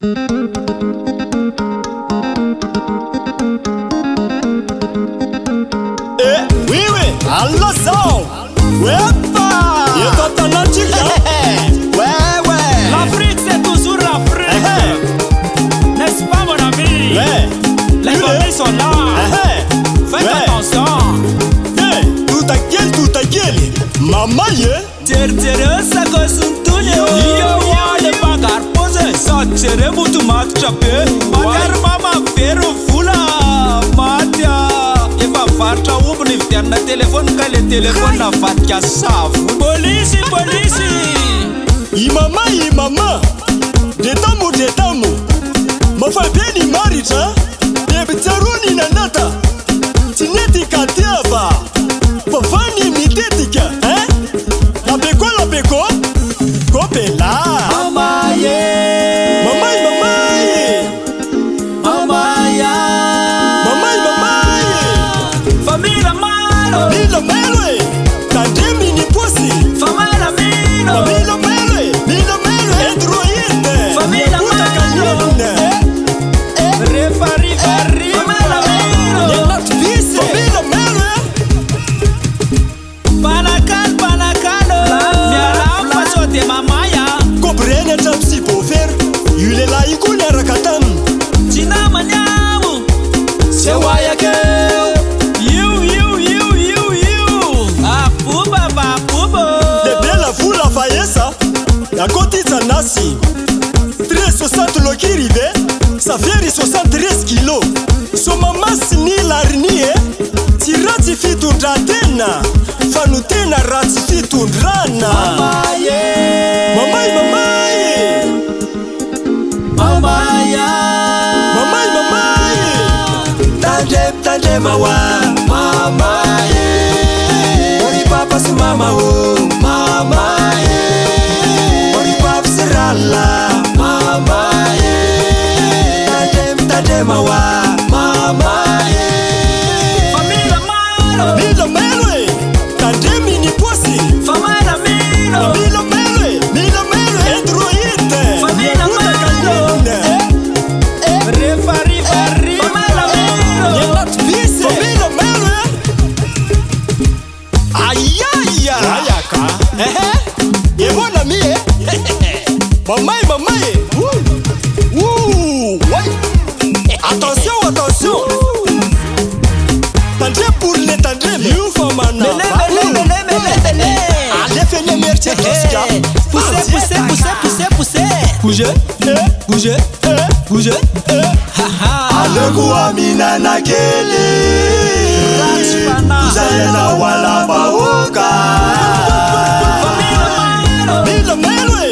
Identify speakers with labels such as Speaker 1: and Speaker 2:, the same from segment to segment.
Speaker 1: Oui, oui, allô, son. Ouais, pas. Et toi, t'en as-tu ouais, ouais.
Speaker 2: L'Afrique, c'est toujours l'Afrique. N'est-ce pas, mon ami?
Speaker 1: Ouais.
Speaker 2: Les familles sont là. Faites attention.
Speaker 1: Tout à gueule. Maman,
Speaker 2: Tere sako suntunye iyo wale bagar pose sa tere mutu mat chape bagar mama feru fula matia eva farta ubni vterna telefone kale telefone na fatka savu polisi
Speaker 1: i mama detamu mafa beni marita debtaruni na nata tineti katiava pafani mitetika la beko kopela
Speaker 2: mama ye famila malo
Speaker 1: milo melwe tandemi ni posi
Speaker 2: famila milo
Speaker 1: milo melwe endroyete
Speaker 2: famila malo refari famila milo
Speaker 1: not peace famila melwe
Speaker 2: panakalo miala fasote mamaya
Speaker 1: kobrene tapsi bofer yule la ikune rakatam
Speaker 2: tina manyamu sewayake
Speaker 1: la faïessa, la cotise nasi 360 lokirive, ça fait 73 kilos. Son maman sini l'arnie, tirati fitundratena, fanutena rati fitundrana. Tande mawa, ori papa si mama o, ori papa si ralla, tande mawa,
Speaker 2: famila malo
Speaker 1: milo melwe, tande mini posi,
Speaker 2: famila milo
Speaker 1: endroyete,
Speaker 2: famila malo refari famila milo
Speaker 1: not peace, famila melwe, ayaya, et mon ami, maman, ouais. Attention, tandre pour les tandres, you for mana, allez faire merche tosca,
Speaker 2: Bouge
Speaker 1: allez kuamina na kele, kuzayena wala baoka. Milo melwe,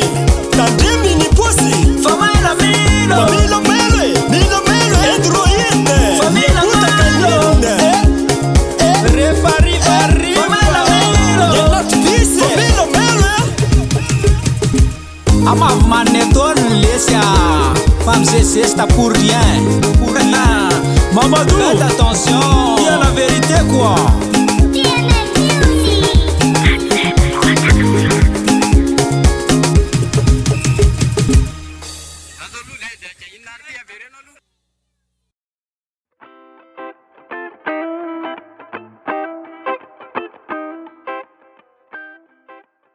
Speaker 1: tandre mini posi,
Speaker 2: famila milo
Speaker 1: endroyete,
Speaker 2: famila malo refari famila milo
Speaker 1: not peace, milo melwe.
Speaker 2: ama maneton lesia fam se sexta por rien